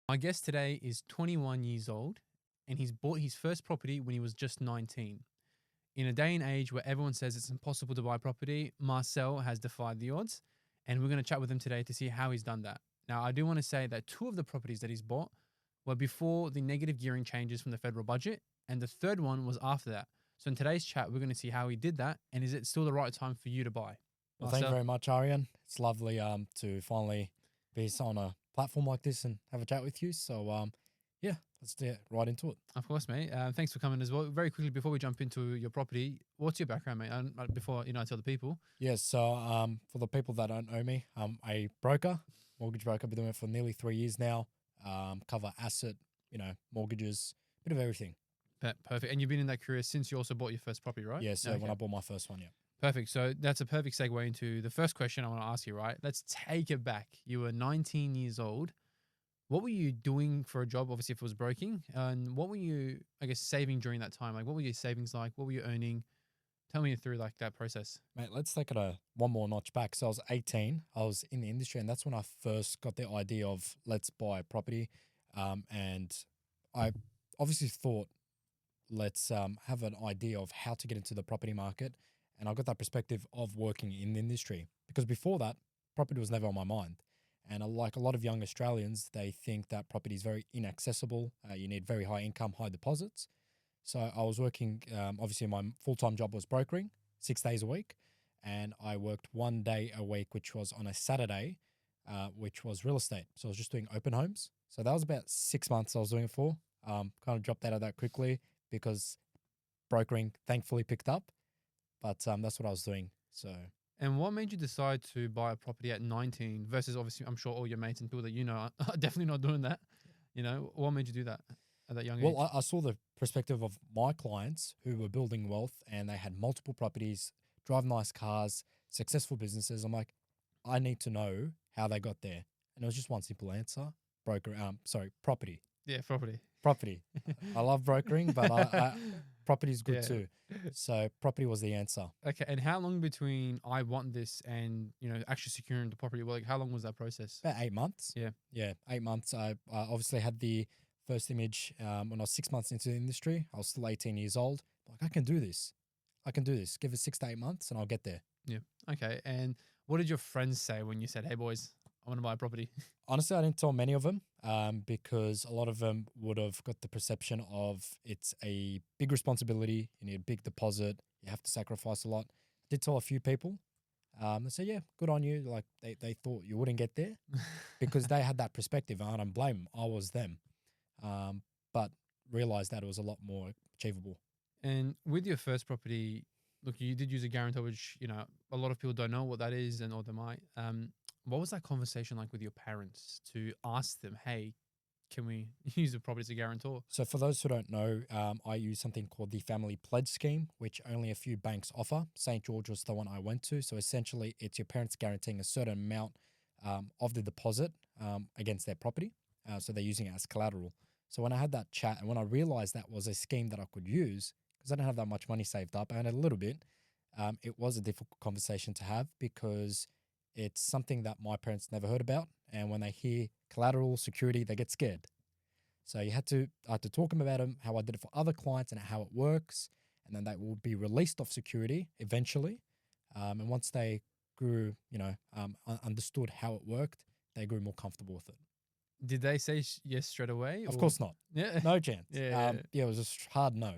My guest today is 21 years old and he's bought his first property when he was just 19. In a day and age where everyone says it's impossible to buy property, Marcel has defied the odds, and we're going to chat with him today to see how he's done that. Now, I do want to say that two of the properties that he's bought were before the negative gearing changes from the federal budget, and the third one was after that. So in today's chat, we're going to see how he did that, and is it still the right time for you to buy? Well, thank you very much, Arian. It's lovely to finally be on a platform like this and have a chat with you. So yeah, let's get right into it. Of course, mate. Thanks for coming as well. Very quickly, before we jump into your property, what's your background, mate? Before I tell the people. Yes. So for the people that don't know me, I'm a broker, mortgage broker. Been doing it for nearly 3 years now. Cover asset, mortgages, bit of everything. Perfect. And you've been in that career since you also bought your first property, right? Yeah. So when I bought my first one, yeah. Perfect. So that's a perfect segue into the first question I want to ask you, right? Let's take it back. You were 19 years old. What were you doing for a job, obviously, if it was broking? And what were you, I guess, saving during that time? Like, what were your savings like? What were you earning? Tell me through, like, that process. Mate, let's take it one more notch back. So I was 18. I was in the industry, and that's when I first got the idea of let's buy a property. And I obviously thought, let's have an idea of how to get into the property market. And I got that perspective of working in the industry because before that, property was never on my mind. And like a lot of young Australians, they think that property is very inaccessible. You need very high income, high deposits. So I was working, obviously my full-time job was brokering 6 days a week. And I worked 1 day a week, which was on a Saturday, which was real estate. So I was just doing open homes. So that was about 6 months I was doing it for. Kind of dropped out of that quickly because brokering thankfully picked up. But that's what I was doing. So. And what made you decide to buy a property at 19 versus obviously, I'm sure all your mates and people that you know are definitely not doing that. What made you do that at that young age? Well, I saw the perspective of my clients who were building wealth and they had multiple properties, drive nice cars, successful businesses. I'm like, I need to know how they got there. And it was just one simple answer: property. Yeah, property. Property. I love brokering, but property is good too. So property was the answer. Okay, and how long between I want this and actually securing the property? Well, like how long was that process? About 8 months. Yeah, 8 months. I obviously had the first image when I was 6 months into the industry. I was still 18 years old. Like I can do this. Give it 6 to 8 months, and I'll get there. Yeah. Okay. And what did your friends say when you said, "Hey, boys, I want to buy a property"? Honestly, I didn't tell many of them because a lot of them would have got the perception of it's a big responsibility. You need a big deposit. You have to sacrifice a lot. I did tell a few people. They said, yeah, good on you. Like they thought you wouldn't get there because they had that perspective. I don't blame them. I was them. But realized that it was a lot more achievable. And with your first property, look, you did use a guarantor, which, a lot of people don't know what that is or they might. What was that conversation like with your parents to ask them, hey, can we use the property as a guarantor? So for those who don't know, I use something called the Family Pledge Scheme, which only a few banks offer. St. George was the one I went to. So essentially, it's your parents guaranteeing a certain amount of the deposit against their property. So they're using it as collateral. So when I had that chat and when I realized that was a scheme that I could use, because I didn't have that much money saved up, I had a little bit, it was a difficult conversation to have because it's something that my parents never heard about. And when they hear collateral, security, they get scared. So I had to talk to them about how I did it for other clients and how it works. And then that will be released off security eventually. And once they grew, understood how it worked, they grew more comfortable with it. Did they say yes straight away? Of course not. Yeah. No chance. Yeah, it was just hard no.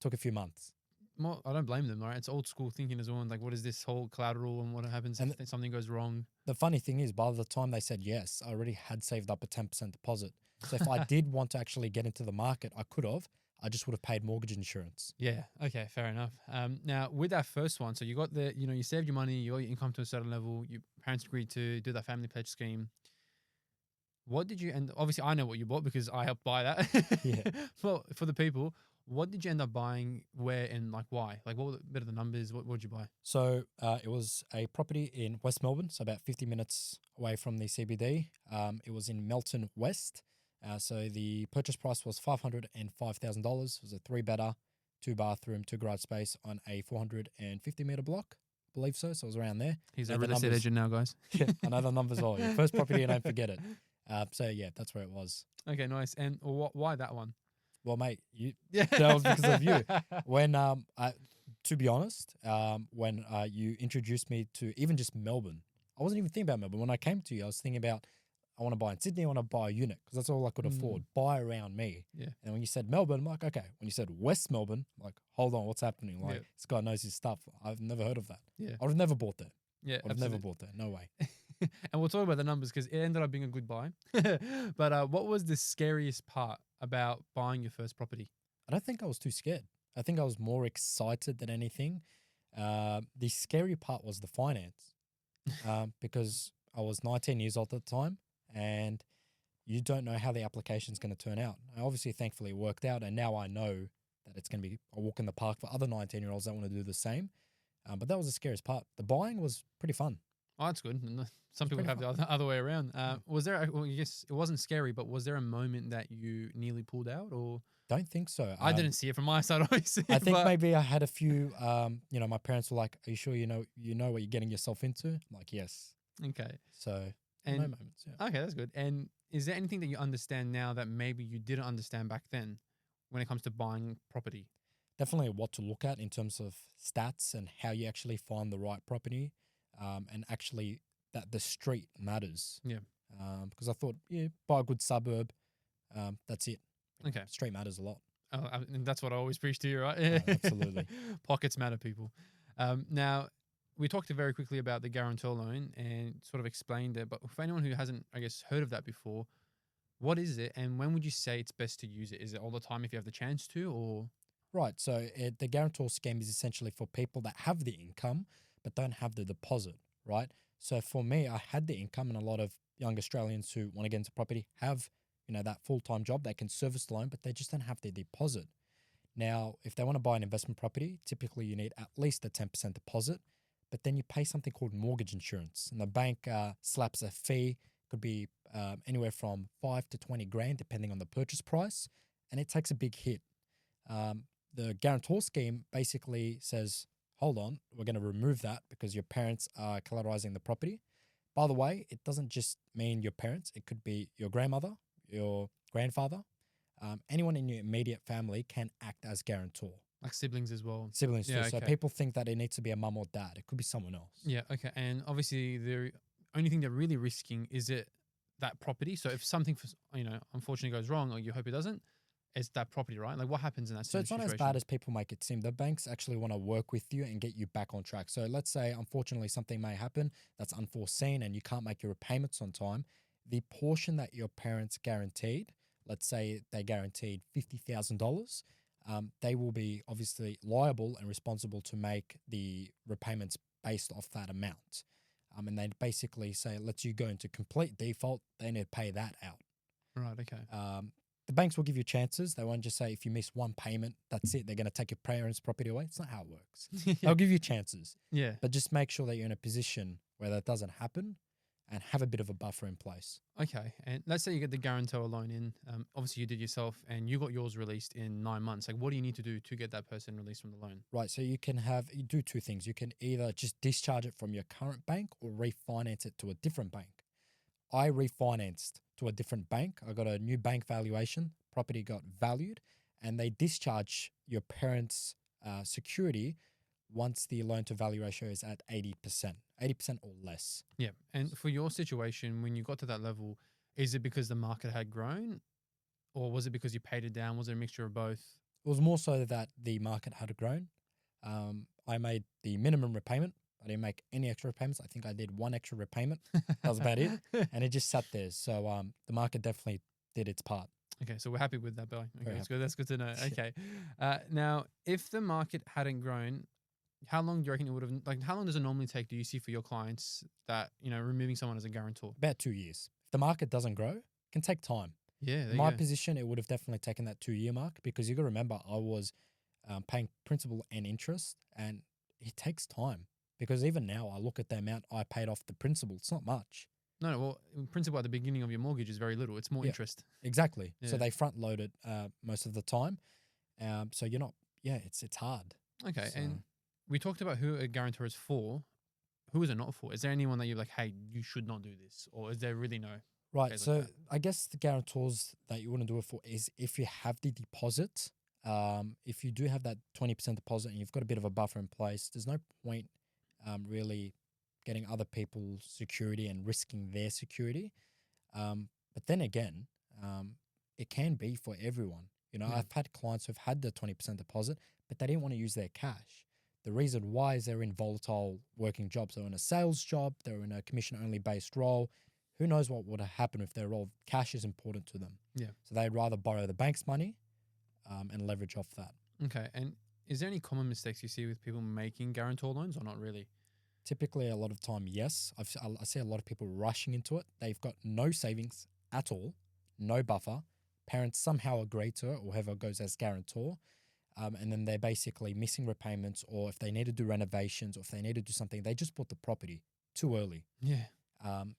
Took a few months. Well, I don't blame them, right? It's old school thinking as well. And like, what is this whole collateral and what happens if something goes wrong? The funny thing is, by the time they said yes, I already had saved up a 10% deposit. So if I did want to actually get into the market, I could have. I just would have paid mortgage insurance. Yeah. Okay. Fair enough. Now, with that first one, so you got you saved your money, you got your income to a certain level, your parents agreed to do that family pledge scheme. What did you, and obviously I know what you bought because I helped buy that. Yeah. Well, for the people, what did you end up buying, where, and like why? Like what were a bit of the numbers? What did you buy? So it was a property in West Melbourne, so about 50 minutes away from the CBD. It was in Melton West. So the purchase price was $505,000. It was a 3-bedder, 2-bathroom, 2-garage space on a 450-meter block. I believe so. So it was around there. He's a real estate agent now, guys. Yeah, I know the numbers all. Your first property, and don't forget it. So yeah, that's where it was. Okay, nice. And why that one? Well, mate, Yeah. that was because of you. When to be honest, when you introduced me to even just Melbourne, I wasn't even thinking about Melbourne. When I came to you, I was thinking about I want to buy in Sydney, I want to buy a unit because that's all I could afford. Buy around me. Yeah. And when you said Melbourne, I'm like, okay. When you said West Melbourne, I'm like, hold on, what's happening? Like, Yeah. this guy knows his stuff. I've never heard of that. Yeah. I would have never bought there. Yeah. I would have never bought there. No way. And we'll talk about the numbers because it ended up being a good buy. But what was the scariest part about buying your first property? I don't think I was too scared. I think I was more excited than anything. The scary part was the finance because I was 19 years old at the time and you don't know how the application is going to turn out. Obviously, thankfully, it worked out. And now I know that it's going to be a walk in the park for other 19-year-olds that want to do the same. But that was the scariest part. The buying was pretty fun. Oh, that's good. Some people have the other way around. Was there, well, I guess it wasn't scary, but was there a moment that you nearly pulled out or? Don't think so. I didn't see it from my side, obviously. I think maybe I had a few, my parents were like, are you sure you know what you're getting yourself into? I'm like, yes. Okay. So no moments, yeah. Okay, that's good. And is there anything that you understand now that maybe you didn't understand back then when it comes to buying property? Definitely what to look at in terms of stats and how you actually find the right property and actually that the street matters. Yeah. Because I thought, buy a good suburb. That's it. Okay. Street matters a lot. Oh, and that's what I always preach to you, right? Absolutely. Pockets matter, people. Now, we talked very quickly about the guarantor loan and sort of explained it. But for anyone who hasn't, I guess, heard of that before, what is it? And when would you say it's best to use it? Is it all the time if you have the chance to or? Right. So the guarantor scheme is essentially for people that have the income but don't have the deposit, right? So for me, I had the income and a lot of young Australians who want to get into property have, that full-time job. They can service the loan, but they just don't have the deposit. Now, if they want to buy an investment property, typically you need at least a 10% deposit, but then you pay something called mortgage insurance. And the bank slaps a fee, could be anywhere from 5 to 20 grand, depending on the purchase price, and it takes a big hit. The guarantor scheme basically says, hold on, we're going to remove that because your parents are collateralizing the property. By the way, it doesn't just mean your parents. It could be your grandmother, your grandfather. Anyone in your immediate family can act as guarantor. Like siblings as well. Siblings too. So people think that it needs to be a mum or dad. It could be someone else. Yeah, okay. And obviously the only thing they're really risking is it that property. So if something, unfortunately goes wrong or you hope it doesn't, it's that property, right? Like what happens in that situation? So it's not situation? as bad as people make it seem. The banks actually want to work with you and get you back on track. So let's say, unfortunately, something may happen that's unforeseen and you can't make your repayments on time. The portion that your parents guaranteed, let's say they guaranteed $50,000, they will be obviously liable and responsible to make the repayments based off that amount. And they basically say, let's you go into complete default, they need to pay that out. Right, okay. The banks will give you chances. They won't just say if you miss one payment, that's it. They're going to take your parents' property away. It's not how it works. They'll give you chances. Yeah. But just make sure that you're in a position where that doesn't happen and have a bit of a buffer in place. Okay. And let's say you get the guarantor loan in. Obviously, you did yourself and you got yours released in 9 months. Like, what do you need to do to get that person released from the loan? Right. So you do two things. You can either just discharge it from your current bank or refinance it to a different bank. I refinanced to a different bank. I got a new bank valuation. Property got valued, and they discharge your parents' security once the loan to value ratio is at 80% or less. Yeah. And for your situation, when you got to that level, is it because the market had grown or was it because you paid it down? Was it a mixture of both? It was more so that the market had grown. I made the minimum repayment. I didn't make any extra repayments. I think I did one extra repayment. That was about it. And it just sat there. So the market definitely did its part. Okay, so we're happy with that, Billy. Okay, Very that's good to know. Okay. Now, if the market hadn't grown, how long do you reckon it would have, how long does it normally take, do you see, for your clients that, removing someone as a guarantor? About 2 years. If the market doesn't grow, it can take time. Yeah. In my position, it would have definitely taken that 2-year mark because you got to remember I was paying principal and interest, and it takes time. Because even now, I look at the amount I paid off the principal. It's not much. No, well, in principle, at the beginning of your mortgage is very little. It's more interest. Exactly. Yeah. So they front load it most of the time. So you're not, it's hard. Okay. So. And we talked about who a guarantor is for. Who is it not for? Is there anyone that you're like, hey, you should not do this? Or is there really no? Right. case So like that. I guess the guarantors that you want to do it for is if you have the deposit. If you do have that 20% deposit and you've got a bit of a buffer in place, there's no point really getting other people's security and risking their security. But then again, it can be for everyone. You know, Yeah. I've had clients who've had the 20% deposit, but they didn't want to use their cash. The reason why is they're in volatile working jobs. They're in a sales job, they're in a commission only based role. Who knows what would have happened if their role? Cash is important to them. Yeah. So they'd rather borrow the bank's money and leverage off that. Okay. And is there any common mistakes you see with people making guarantor loans or not really? Typically, a lot of time, yes. I see a lot of people rushing into it. They've got no savings at all, no buffer. Parents somehow agree to it, or whoever goes as guarantor. And then they're basically missing repayments, or if they need to do renovations, or if they need to do something, they just bought the property too early. Yeah.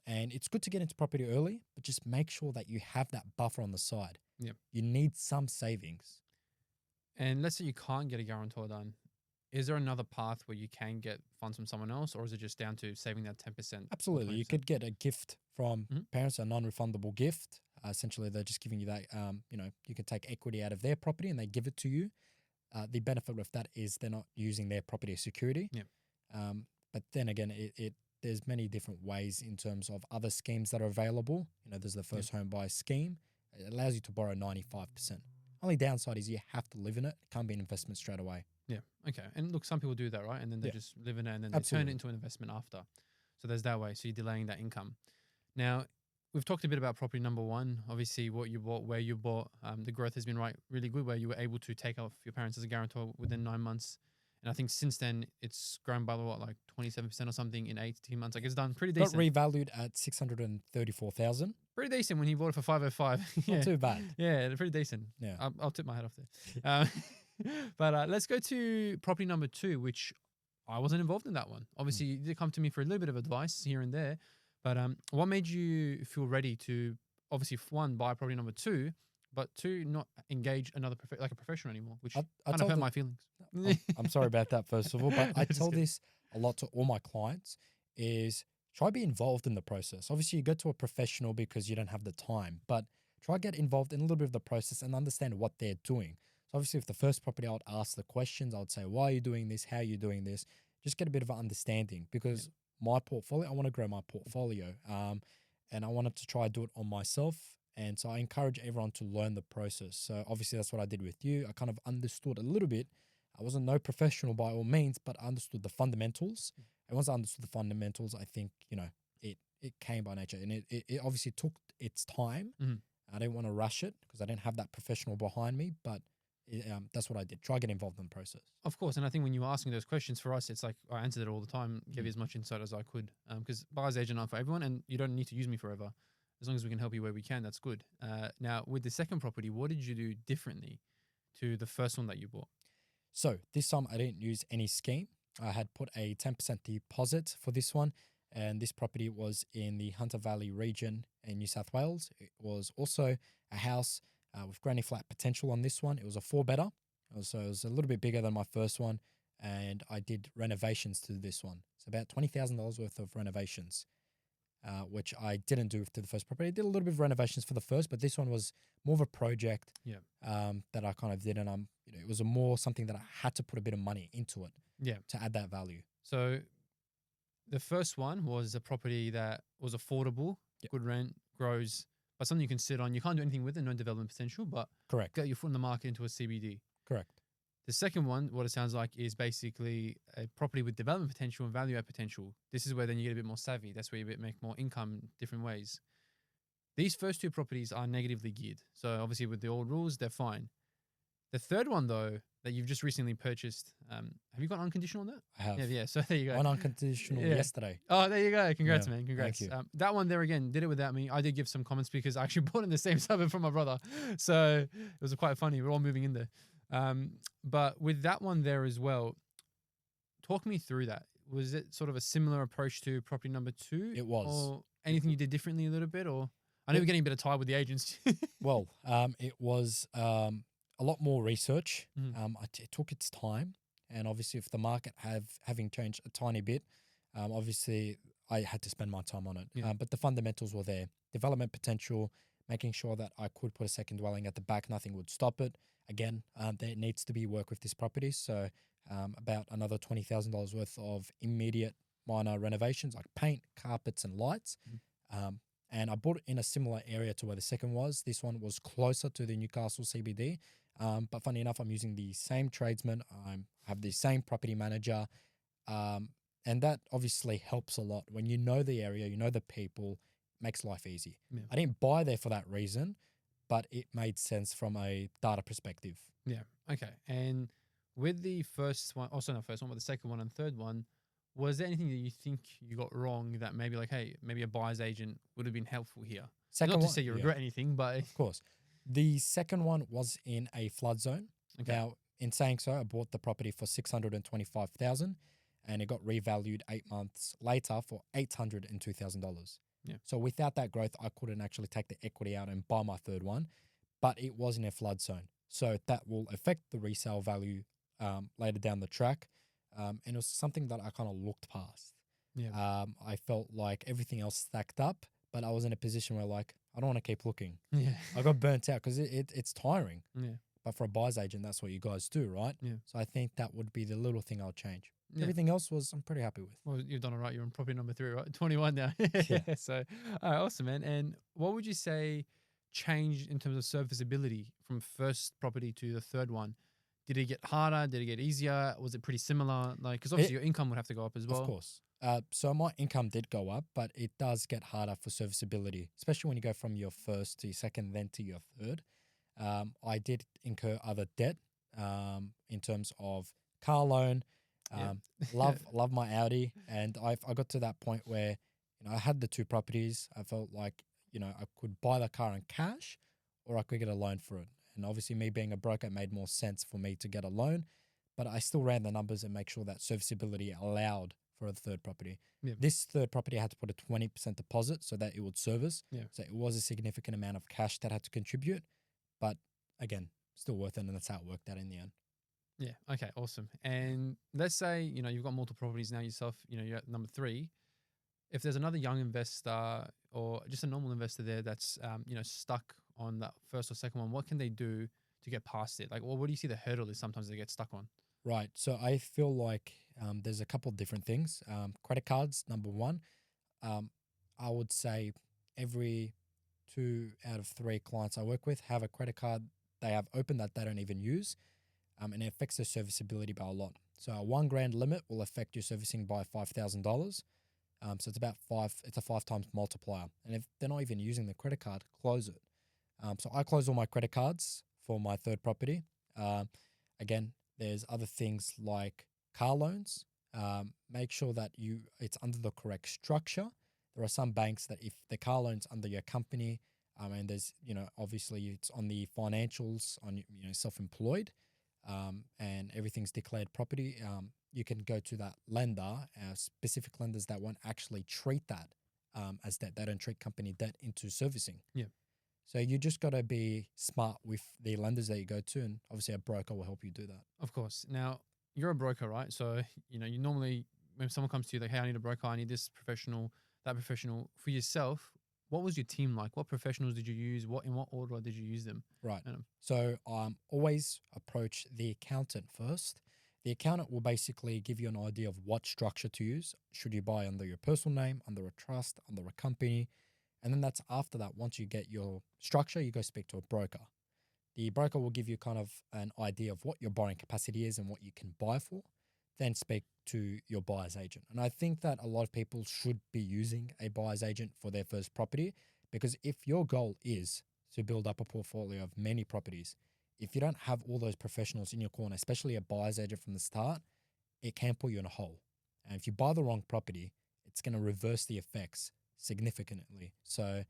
And it's good to get into property early, but just make sure that you have that buffer on the side. Yep. You need some savings. And let's say you can't get a guarantor done. Is there another path where you can get funds from someone else, or is it just down to saving that 10%? Absolutely. You could get a gift from Mhm. parents, a non-refundable gift. Essentially, they're just giving you that, you can take equity out of their property and they give it to you. The benefit of that is they're not using their property as security. Yep. But then again, there's many different ways in terms of other schemes that are available. You know, there's the first home buyer scheme. It allows you to borrow 95%. Only downside is you have to live in it. It can't be an investment straight away. Yeah. Okay. And look, some people do that, right? And then they Yeah. just live in it and then they turn Absolutely. it into an investment after. So there's that way. So you're delaying that income. Now, we've talked a bit about property number one. Obviously, what you bought, where you bought. The growth has been really good, where you were able to take off your parents as a guarantor within 9 months. And I think since then, it's grown by like 27% or something in 18 months. Like it's done pretty Got decent. revalued at 634,000. Pretty decent when he bought it for 505. Yeah. Not too bad. Yeah, pretty decent. Yeah. I'll tip my hat off there. But let's go to property number two, which I wasn't involved in that one. Obviously, you did come to me for a little bit of advice here and there. But what made you feel ready to, obviously, one, buy property number two, but two, not engage another like a professional anymore, which kind of hurt my feelings. I'm sorry about that, first of all, but I Just tell kidding. this a lot to all my clients is try be involved in the process. Obviously, you go to a professional because you don't have the time, but try get involved in a little bit of the process and understand what they're doing. So obviously, if the first property, I would ask the questions. I would say, why are you doing this? How are you doing this? Just get a bit of an understanding because my portfolio, I want to grow my portfolio and I wanted to try do it on myself. And so I encourage everyone to learn the process. So obviously that's what I did with you. I kind of understood a little bit. I wasn't no professional by all means, but I understood the fundamentals. And once I understood the fundamentals, I think, it came by nature. And it obviously took its time. Mhm. I didn't want to rush it because I didn't have that professional behind me, but that's what I did. Try get involved in the process. Of course, and I think when you were asking those questions for us, it's like I answered it all the time, gave you as much insight as I could. Because buyer's agent aren't for everyone, and you don't need to use me forever. As long as we can help you where we can, that's good. Now, with the second property, what did you do differently to the first one that you bought? So this time I didn't use any scheme. I had put a 10% deposit for this one. And this property was in the Hunter Valley region in New South Wales. It was also a house with granny flat potential on this one. It was a 4-bedder. So it was a little bit bigger than my first one. And I did renovations to this one. So about $20,000 worth of renovations, which I didn't do to the first property. I did a little bit of renovations for the first, but this one was more of a project that I kind of did. And it was more something that I had to put a bit of money into it to add that value. So the first one was a property that was affordable, good rent, grows, but something you can sit on. You can't do anything with it, no development potential, but Correct. get your foot in the market into a CBD. Correct. The second one, what it sounds like, is basically a property with development potential and value add potential. This is where then you get a bit more savvy. That's where you make more income different ways. These first two properties are negatively geared. So obviously with the old rules, they're fine. The third one, though, that you've just recently purchased, have you got unconditional on that? I have. Yeah. So there you go. One unconditional yesterday. Oh, there you go. Congrats, Yeah, man. Congrats. thank you. That one there again, did it without me. I did give some comments because I actually bought in the same suburb from my brother. So it was quite funny. We're all moving in there. But with that one there as well, talk me through that. Was it sort of a similar approach to property number two? It was. Or anything you did differently a little bit? Or I know we're getting a bit of tie with the agents. Well, it was a lot more research. Mhm. It took its time. And obviously, if the market having changed a tiny bit, obviously, I had to spend my time on it. Yeah. But the fundamentals were there. Development potential, making sure that I could put a second dwelling at the back, nothing would stop it. Again, there needs to be work with this property. So about another $20,000 worth of immediate minor renovations like paint, carpets, and lights. And I bought it in a similar area to where the second was. This one was closer to the Newcastle CBD. But funny enough, I'm using the same tradesman. I have the same property manager. And that obviously helps a lot. When you know the area, you know the people, makes life easy. Yeah. I didn't buy there for that reason, but it made sense from a data perspective. Yeah. Okay. And with the first one, also not first one, but the second one and third one, was there anything that you think you got wrong that maybe like, hey, maybe a buyer's agent would have been helpful here? Second Not to one, say you regret anything, but of course. The second one was in a flood zone. okay. Now, in saying so, I bought the property for $625,000 and it got revalued 8 months later for $802,000. Yeah. So without that growth, I couldn't actually take the equity out and buy my third one, but it was in a flood zone. So that will affect the resale value later down the track. And it was something that I kind of looked past. Yeah. I felt like everything else stacked up, but I was in a position where like, I don't want to keep looking. Yeah. I got burnt out because it's tiring. Yeah. But for a buyer's agent, that's what you guys do, right? Yeah. So I think that would be the little thing I'll change. Yeah. Everything else was I'm pretty happy with. Well, you've done all right. You're on property number 3, right? 21 now. Yeah. So, all right, awesome, man. And what would you say changed in terms of serviceability from first property to the third one? Did it get harder? Did it get easier? Was it pretty similar? Like, because obviously your income would have to go up as well. Of course. So my income did go up, but it does get harder for serviceability, especially when you go from your first to your second, then to your third. I did incur other debt in terms of car loan. Love my Audi, and I got to that point where I had the 2 properties. I felt like I could buy the car in cash, or I could get a loan for it. And obviously, me being a broker, it made more sense for me to get a loan. But I still ran the numbers and make sure that serviceability allowed for a third property. Yeah. This third property I had to put a 20% deposit so that it would service. Yeah. So it was a significant amount of cash that had to contribute. But again, still worth it, and that's how it worked out in the end. Yeah. Okay. Awesome. And let's say, you've got multiple properties now yourself, you're at number 3. If there's another young investor or just a normal investor there that's, stuck on that first or second one, what can they do to get past it? Like, well, what do you see the hurdle is sometimes they get stuck on? Right. So I feel like there's a couple of different things. Credit cards, number 1. I would say every 2 out of 3 clients I work with have a credit card they have open that they don't even use. And it affects their serviceability by a lot. So a $1,000 limit will affect your servicing by $5,000. So it's about 5. It's a 5 times multiplier. And if they're not even using the credit card, close it. So I close all my credit cards for my third property. Again, there's other things like car loans. Make sure that it's under the correct structure. There are some banks that if the car loan's under your company, and there's obviously it's on the financials on self-employed. And everything's declared property, you can go to that lender, specific lenders that won't actually treat that as debt. They don't treat company debt into servicing. Yeah. So you just got to be smart with the lenders that you go to, and obviously a broker will help you do that. Of course. Now, you're a broker, right? So, you normally, when someone comes to you, like, hey, I need a broker, I need this professional, that professional. For yourself, what was your team like? What professionals did you use? In what order did you use them? Right. So always approach the accountant first. The accountant will basically give you an idea of what structure to use. Should you buy under your personal name, under a trust, under a company? And then that's after that, once you get your structure, you go speak to a broker. The broker will give you kind of an idea of what your borrowing capacity is and what you can buy for. Then speak to your buyer's agent. And I think that a lot of people should be using a buyer's agent for their first property, because if your goal is to build up a portfolio of many properties, if you don't have all those professionals in your corner, especially a buyer's agent from the start, it can put you in a hole. And if you buy the wrong property, it's going to reverse the effects significantly. So,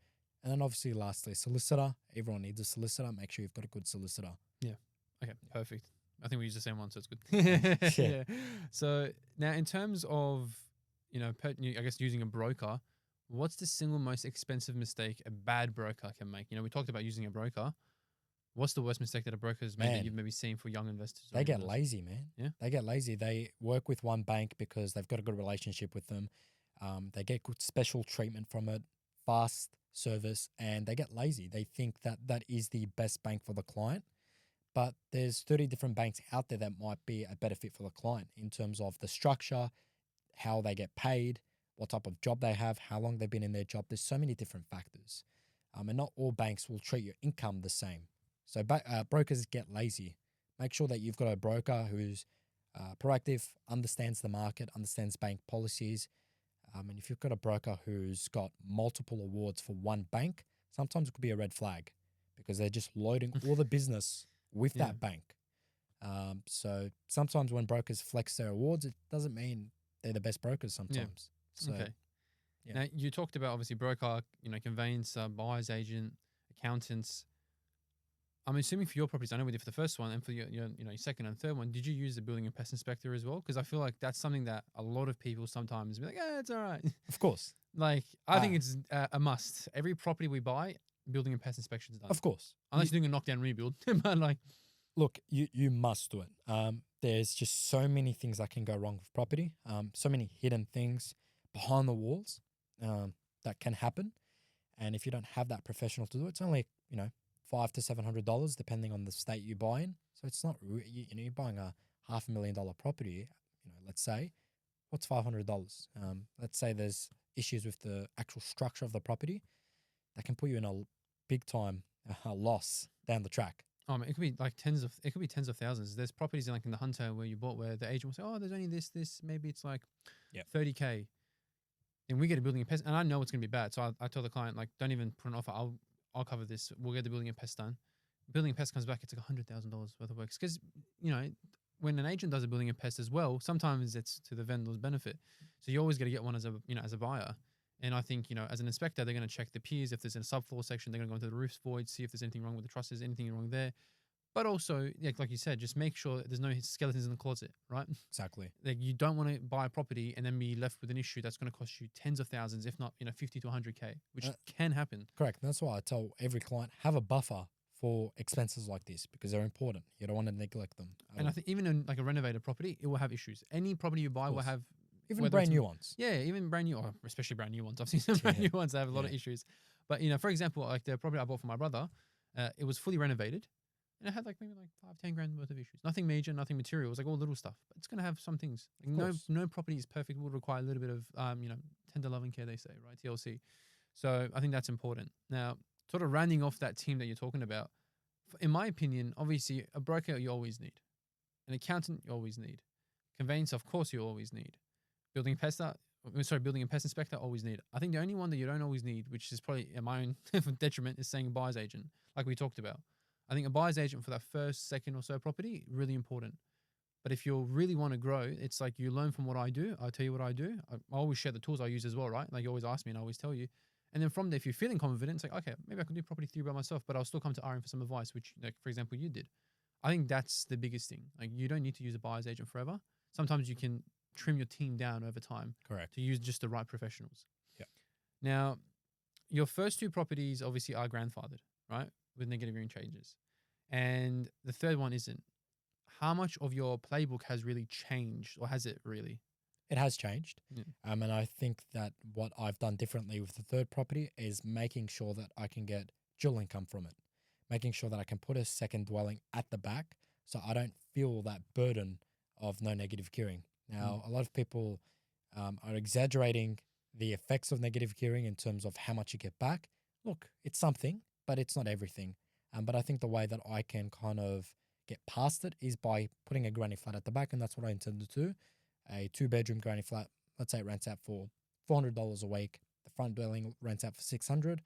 and then obviously lastly, solicitor. Everyone needs a solicitor. Make sure you've got a good solicitor. Yeah. Okay, perfect. I think we use the same one, so it's good. Yeah. So now in terms of, I guess using a broker, what's the single most expensive mistake a bad broker can make? We talked about using a broker. What's the worst mistake that a broker has made that you've maybe seen for young investors? They get lazy, man. Yeah. They get lazy. They work with one bank because they've got a good relationship with them. They get good special treatment from it, fast service, and they get lazy. They think that that is the best bank for the client. But there's 30 different banks out there that might be a better fit for the client in terms of the structure, how they get paid, what type of job they have, how long they've been in their job. There's so many different factors. And not all banks will treat your income the same. So brokers get lazy. Make sure that you've got a broker who's proactive, understands the market, understands bank policies. And if you've got a broker who's got multiple awards for one bank, sometimes it could be a red flag because they're just loading all the business with that bank. So sometimes when brokers flex their awards, it doesn't mean they're the best brokers sometimes. So, Okay. Yeah. Now, you talked about obviously broker, conveyancer, buyer's agent, accountants. I'm assuming for your properties, I know we did for the first one and for your second and third one, did you use the building and pest inspector as well? Because I feel like that's something that a lot of people sometimes be like, it's all right. Of course. Like, I think it's a must. Every property we buy, building and pest inspection is done. Of course. Unless you're doing a knockdown rebuild. But like, look, you must do it. There's just so many things that can go wrong with property. So many hidden things behind the walls that can happen. And if you don't have that professional to do it, it's only, $500 to $700 depending on the state you buy in. So it's not, you're buying a $500,000 property, let's say, what's $500? Let's say there's issues with the actual structure of the property that can put you in a big time loss down the track. Oh man, it could be tens of thousands. There's properties in the Hunter where you bought where the agent will say, oh, there's only this, maybe it's like 30K. And we get a building and pest, and I know it's going to be bad. So I tell the client, don't even put an offer. I'll cover this. We'll get the building and pest done. Building and pest comes back, it's like $100,000 worth of works. Because, when an agent does a building and pest as well, sometimes it's to the vendor's benefit. So you always got to get one as a buyer. And I think, as an inspector, they're going to check the piers. If there's a subfloor section, they're going to go into the roof void, see if there's anything wrong with the trusses, anything wrong there. But also, like you said, just make sure there's no skeletons in the closet, right? Exactly. Like you don't want to buy a property and then be left with an issue that's going to cost you tens of thousands, if not 50 to 100K, which can happen. Correct. And that's why I tell every client, have a buffer for expenses like this because they're important. You don't want to neglect them. And I think even in a renovated property, it will have issues. Any property you buy will have even brand new ones. Yeah, even brand new, or especially brand new ones. I've seen some brand new ones that have a lot of issues. But for example, like the property I bought for my brother, it was fully renovated. And it had maybe 5-10 grand worth of issues. Nothing major, nothing material. It was all little stuff. But it's gonna have some things. No property is perfect. It will require a little bit of tender loving care, they say, right? TLC. So I think that's important. Now, sort of rounding off that team that you're talking about, in my opinion, obviously a broker you always need. An accountant you always need. Conveyancer, of course, you always need. Building and pest inspector always need. I think the only one that you don't always need, which is probably at my own detriment, is saying a buyer's agent, like we talked about. I think a buyer's agent for that first, second or so property, really important. But if you really want to grow, it's like you learn from what I do. I'll tell you what I do. I always share the tools I use as well, right? Like you always ask me and I always tell you. And then from there, if you're feeling confident, it's like, okay, maybe I can do property 3 by myself, but I'll still come to Arian for some advice, which, for example, you did. I think that's the biggest thing. Like you don't need to use a buyer's agent forever. Sometimes you can trim your team down over time. Correct. To use just the right professionals. Yeah. Now, your first 2 properties obviously are grandfathered, right? With negative gearing changes. And the third one isn't. How much of your playbook has really changed, or has it really? It has changed. Yeah. And I think that what I've done differently with the third property is making sure that I can get dual income from it. Making sure that I can put a second dwelling at the back so I don't feel that burden of no negative gearing. Now, a lot of people are exaggerating the effects of negative gearing in terms of how much you get back. Look, it's something, but it's not everything. But I think the way that I can kind of get past it is by putting a granny flat at the back, and that's what I intend to do. A 2-bedroom granny flat, let's say it rents out for $400 a week. The front dwelling rents out for $600.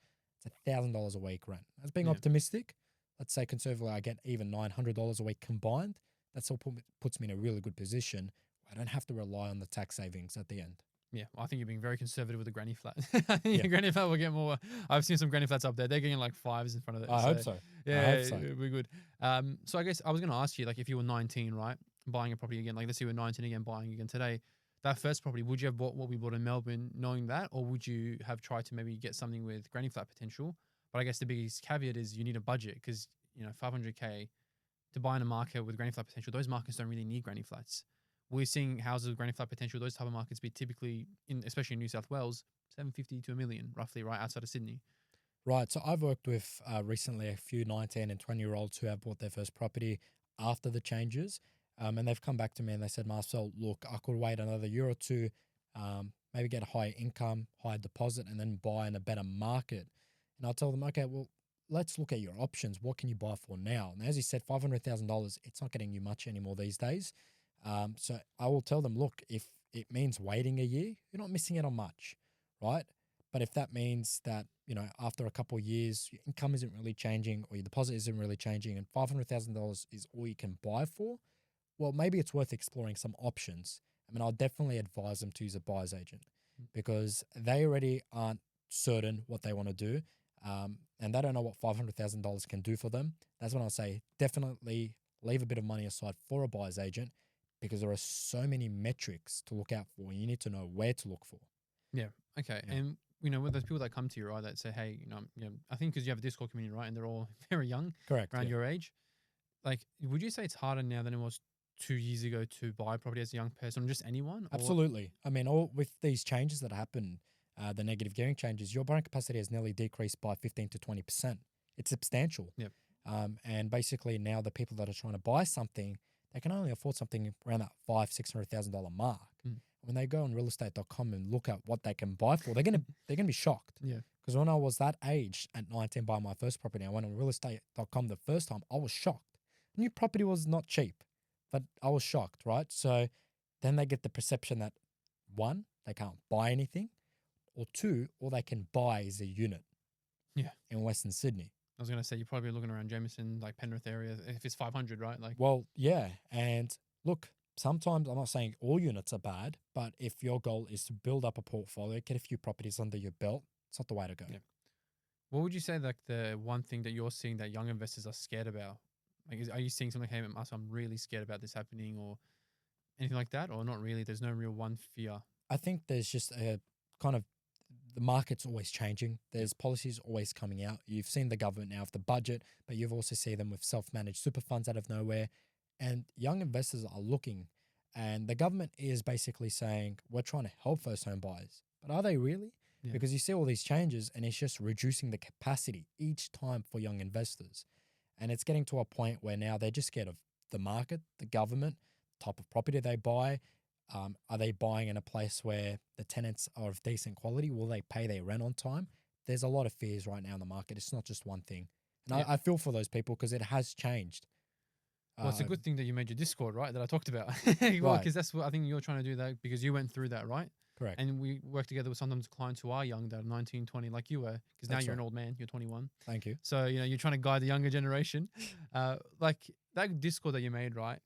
It's $1,000 a week rent. That's being optimistic. Let's say conservatively I get even $900 a week combined. That still puts me in a really good position. I don't have to rely on the tax savings at the end. Yeah, well, I think you're being very conservative with the granny flat. Your granny flat will get more. I've seen some granny flats up there. They're getting 5s in front of it. I hope so. Yeah, I hope so. It'll be good. So I guess I was going to ask you, if you were 19, right, buying a property again, let's say you were 19 again, buying again today, that first property, would you have bought what we bought in Melbourne knowing that, or would you have tried to maybe get something with granny flat potential? But I guess the biggest caveat is you need a budget because, 500K to buy in a market with granny flat potential, those markets don't really need granny flats. we're seeing houses with granny flat potential, those type of markets be typically, especially in New South Wales, 750 to a million, roughly, right outside of Sydney. Right. So I've worked with recently a few 19 and 20-year-olds who have bought their first property after the changes. And they've come back to me and they said, Marcel, look, I could wait another year or two, maybe get a higher income, higher deposit, and then buy in a better market. And I'll tell them, okay, well, let's look at your options. What can you buy for now? And as you said, $500,000, it's not getting you much anymore these days. So I will tell them, look, if it means waiting a year, you're not missing out on much, right? But if that means that, after a couple of years, your income isn't really changing or your deposit isn't really changing and $500,000 is all you can buy for, well, maybe it's worth exploring some options. I mean, I'll definitely advise them to use a buyer's agent because they already aren't certain what they want to do, and they don't know what $500,000 can do for them. That's when I'll say definitely leave a bit of money aside for a buyer's agent because there are so many metrics to look out for. And you need to know where to look for. Yeah. Okay. Yeah. And with those people that come to you, right, that say, hey, I think because you have a Discord community, right, and they're all very young, Correct. around Yeah. your age, like, would you say it's harder now than it was 2 years ago to buy property as a young person, or just anyone? Or? Absolutely. I mean, all with these changes that happen, the negative gearing changes, your borrowing capacity has nearly decreased by 15 to 20%. It's substantial. Yep. And basically now the people that are trying to buy something, they can only afford something around that $500,000-$600,000 mark. When they go on realestate.com and look at what they can buy for, they're gonna be shocked. Yeah. Because when I was that age at 19 buying my first property, I went on realestate.com the first time, I was shocked. New property was not cheap, but I was shocked, right? So then they get the perception that one, they can't buy anything, or two, all they can buy is a unit. Yeah. In Western Sydney. I was gonna say you're probably looking around Jameson, like Penrith area, if it's 500, right? Like, well, yeah, and look, sometimes I'm not saying all units are bad, but if your goal is to build up a portfolio, get a few properties under your belt, it's not the way to go. Yeah. What would you say, like, the one thing that you're seeing that young investors are scared about? Like, are you seeing something, hey, I'm really scared about this happening, or anything like that, or not really? There's no real one fear. I think there's just a kind of, the market's always changing. There's policies always coming out. You've seen the government now with the budget, but you've also seen them with self-managed super funds out of nowhere. And young investors are looking, and the government is basically saying, we're trying to help first home buyers. But are they really? Yeah. Because you see all these changes and it's just reducing the capacity each time for young investors. And it's getting to a point where now they're just scared of the market, the government, type of property they buy. Are they buying in a place where the tenants are of decent quality? Will they pay their rent on time? There's a lot of fears right now in the market. It's not just one thing. And Yeah. I feel for those people because it has changed. Well, it's a good thing that you made your Discord, right? That I talked about. Right. Because that's what I think you're trying to do, that because you went through that, right? Correct. And we work together with sometimes clients who are young, that are 19, 20, like you were, because now That's you're right. an old man, you're 21. Thank you. So, you're trying to guide the younger generation. Like that Discord that you made, right?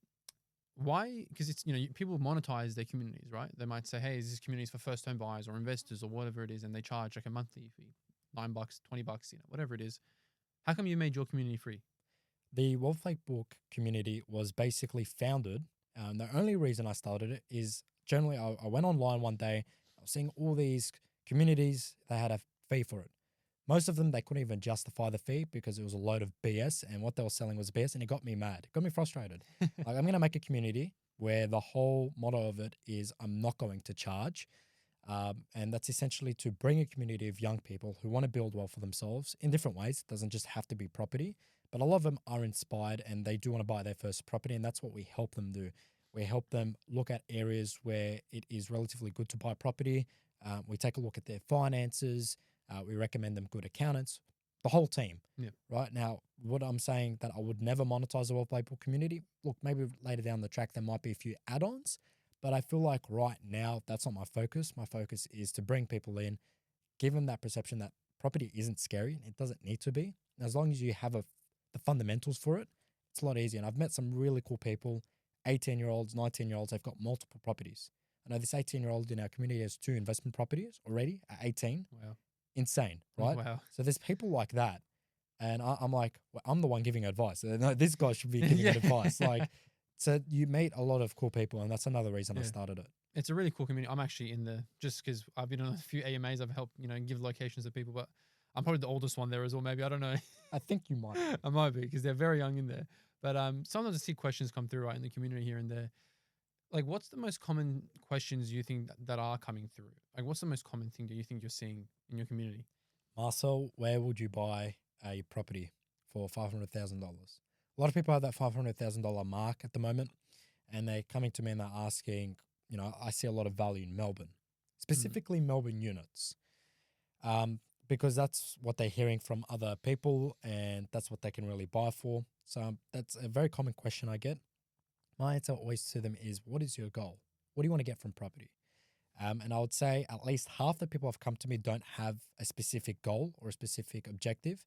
Why? Because it's, people monetize their communities, right? They might say, hey, this community is for first home buyers or investors or whatever it is, and they charge like a monthly fee, $9, $20, whatever it is. How come you made your community free? The Wealth Playbook community was basically founded. The only reason I started it is generally I went online one day, I was seeing all these communities, they had a fee for it. Most of them, they couldn't even justify the fee because it was a load of BS, and what they were selling was BS, and it got me mad. It got me frustrated. Like, I'm going to make a community where the whole motto of it is I'm not going to charge. And that's essentially to bring a community of young people who want to build wealth for themselves in different ways. It doesn't just have to be property, but a lot of them are inspired and they do want to buy their first property, and that's what we help them do. We help them look at areas where it is relatively good to buy property. We take a look at their finances. We recommend them good accountants, the whole team. Yeah. Right now, what I'm saying that I would never monetize the Wealth Playbook community. Look, maybe later down the track, there might be a few add-ons, but I feel like right now, that's not my focus. My focus is to bring people in, give them that perception that property isn't scary. It doesn't need to be. And as long as you have the fundamentals for it, it's a lot easier. And I've met some really cool people, 18-year-olds, 19-year-olds. They've got multiple properties. I know this 18-year-old in our community has 2 investment properties already at 18. Wow. Insane, right? Wow. So there's people like that. And I'm like, well, I'm the one giving advice. No, this guy should be giving Yeah. advice. Like, so you meet a lot of cool people, and that's another reason I Yeah. started it. It's a really cool community. I'm actually in the, just because I've been on a few AMAs, I've helped, give locations to people, but I'm probably the oldest one there as well. Maybe, I don't know. I think you might. I might be, because they're very young in there. But sometimes I see questions come through, right, in the community here and there. Like, what's the most common questions you think that are coming through? Like, what's the most common thing that you think you're seeing in your community? Marcel, where would you buy a property for $500,000? A lot of people have that $500,000 mark at the moment, and they're coming to me and they're asking, I see a lot of value in Melbourne, specifically Melbourne units, because that's what they're hearing from other people and that's what they can really buy for. So that's a very common question I get. My answer always to them is, what is your goal? What do you want to get from property? And I would say at least half the people who have come to me don't have a specific goal or a specific objective.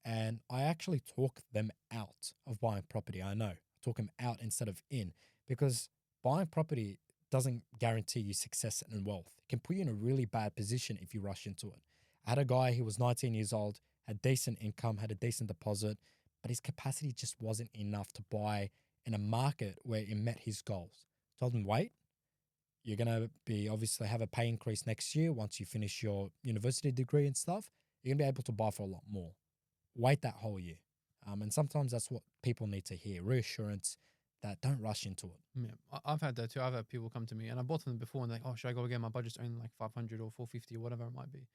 And I actually talk them out of buying property. I know, talk them out instead of in, because buying property doesn't guarantee you success and wealth. It can put you in a really bad position if you rush into it. I had a guy who was 19 years old, had decent income, had a decent deposit, but his capacity just wasn't enough to buy in a market where it met his goals. Told him, wait, you're going to be obviously have a pay increase next year once you finish your university degree and stuff. You're going to be able to buy for a lot more. Wait that whole year. And sometimes that's what people need to hear, reassurance that don't rush into it. Yeah, I've had that too. I've had people come to me, and I bought them before, and they're like, "Oh, should I go again? My budget's only like 500 or 450 or whatever it might be."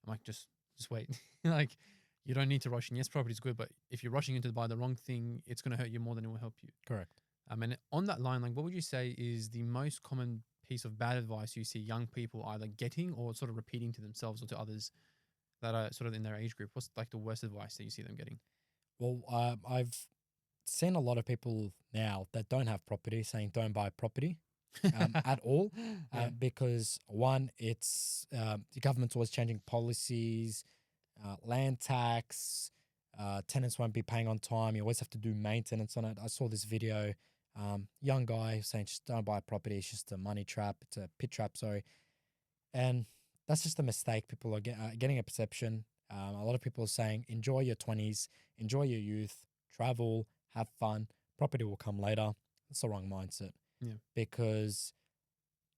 I'm like, just wait. Like, you don't need to rush in. Yes, property's good, but if you're rushing into to buy the wrong thing, it's going to hurt you more than it will help you. Correct. And on that line, like, what would you say is the most common piece of bad advice you see young people either getting or sort of repeating to themselves or to others that are sort of in their age group? What's like the worst advice that you see them getting? Well, I've seen a lot of people now that don't have property saying don't buy property at all, because one, it's the government's always changing policies, land tax, tenants won't be paying on time. You always have to do maintenance on it. I saw this video, young guy saying just don't buy property. It's just a money trap. It's a pit trap, sorry. And that's just a mistake. People are getting a perception. A lot of people are saying enjoy your 20s, enjoy your youth, travel, have fun. Property will come later. That's the wrong mindset. Yeah. Because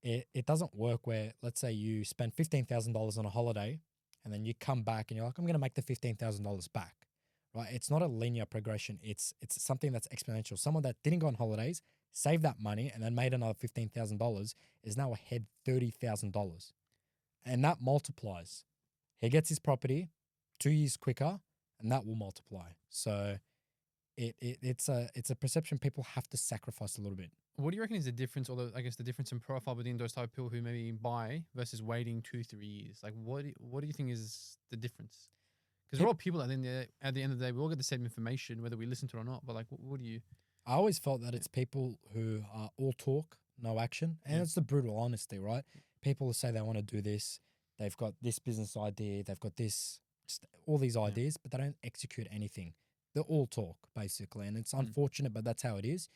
it doesn't work where, let's say you spend $15,000 on a holiday and then you come back and you're like, I'm going to make the $15,000 back, right? It's not a linear progression. It's something that's exponential. Someone that didn't go on holidays, saved that money and then made another $15,000 is now ahead $30,000. And that multiplies. He gets his property 2 years quicker and that will multiply. So it's a perception people have to sacrifice a little bit. What do you reckon is the difference, or I guess the difference in profile between those type of people who maybe buy versus waiting 2-3 years? Like, what do you think is the difference? Because we're all people at the end of the day, we all get the same information, whether we listen to it or not. But like, what do you? I always felt that it's people who are all talk, no action. And it's the brutal honesty, right? People say they want to do this. They've got this business idea. They've got this, just all these ideas, but they don't execute anything. They're all talk, basically. And it's unfortunate, but that's how it is.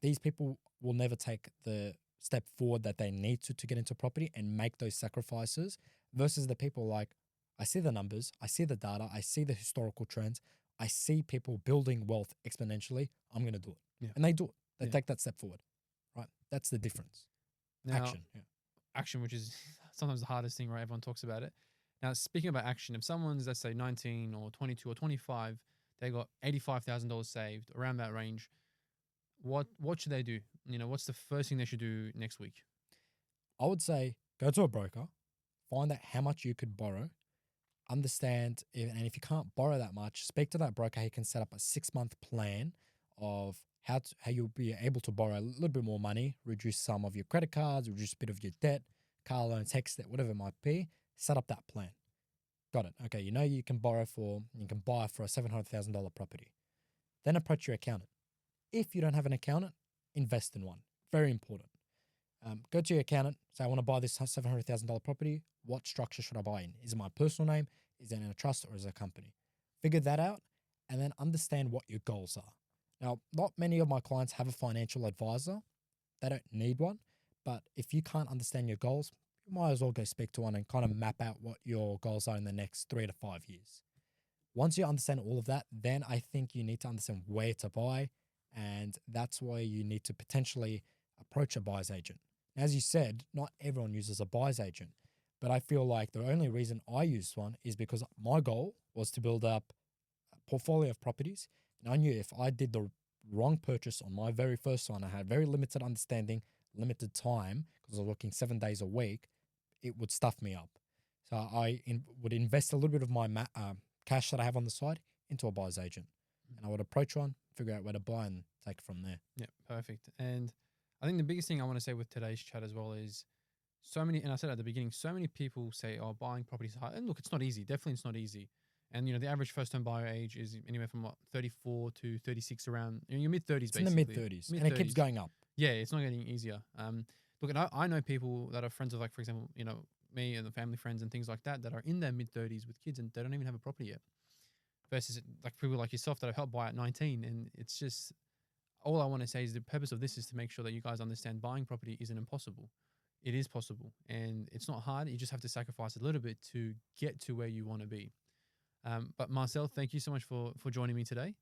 These people will never take the step forward that they need to get into property and make those sacrifices versus the people like, I see the numbers, I see the data, I see the historical trends, I see people building wealth exponentially. I'm going to do it. Yeah. And they do it. They take that step forward, right? That's the difference. Now, action. Yeah. Action, which is sometimes the hardest thing, right? Everyone talks about it. Now, speaking about action, if someone's, let's say, 19 or 22 or 25, they got $85,000 saved, around that range, what should they do? What's the first thing they should do next week? I would say go to a broker, find out how much you could borrow, understand, and if you can't borrow that much, speak to that broker. He can set up a 6-month plan of how you'll be able to borrow a little bit more money, reduce some of your credit cards, reduce a bit of your debt, car loans, hex debt, whatever it might be. Set up that plan. Got it. Okay, you can buy for a $700,000 property. Then approach your accountant. If you don't have an accountant, invest in one. Very important. Go to your accountant, say, I want to buy this $700,000 property. What structure should I buy in? Is it my personal name? Is it in a trust or is it a company? Figure that out and then understand what your goals are. Now, not many of my clients have a financial advisor. They don't need one. But if you can't understand your goals, you might as well go speak to one and kind of map out what your goals are in the next 3 to 5 years. Once you understand all of that, then I think you need to understand where to buy. And that's why you need to potentially approach a buyer's agent. As you said, not everyone uses a buyer's agent, but I feel like the only reason I used one is because my goal was to build up a portfolio of properties. And I knew if I did the wrong purchase on my very first one, I had very limited understanding, limited time, because I was working 7 days a week, it would stuff me up. So I would invest a little bit of my cash that I have on the side into a buyer's agent, and I would approach one, figure out where to buy, and take it from there. Yeah, perfect. And I think the biggest thing I want to say with today's chat as well is so many, and I said at the beginning, so many people say, oh, buying properties is hard. And look, it's not easy. Definitely it's not easy. And, the average first-time buyer age is anywhere from, 34 to 36 around, your mid-30s, It's basically. in the mid-30s, and it keeps going up. Yeah, it's not getting easier. Look, and I know people that are friends of, like, for example, me and the family friends and things like that are in their mid-30s with kids and they don't even have a property yet. Versus, like, people like yourself that have helped buy at 19. And it's just, all I want to say is the purpose of this is to make sure that you guys understand buying property isn't impossible. It is possible. And it's not hard. You just have to sacrifice a little bit to get to where you want to be. But Marcel, thank you so much for joining me today.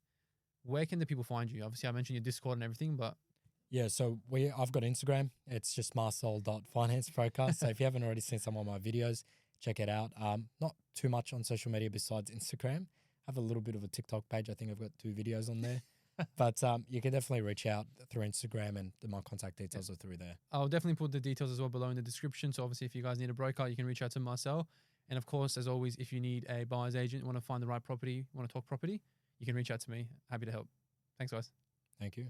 Where can the people find you? Obviously, I mentioned your Discord and everything, but yeah, so I've got Instagram. It's just marcel.financeprocast. So if you haven't already seen some of my videos, check it out. Not too much on social media besides Instagram. I have a little bit of a TikTok page. I think I've got 2 videos on there. But you can definitely reach out through Instagram, and my contact details are through there. I'll definitely put the details as well below in the description. So obviously, if you guys need a broker, you can reach out to Marcel. And of course, as always, if you need a buyer's agent, want to find the right property, want to talk property, you can reach out to me. Happy to help. Thanks, guys. Thank you.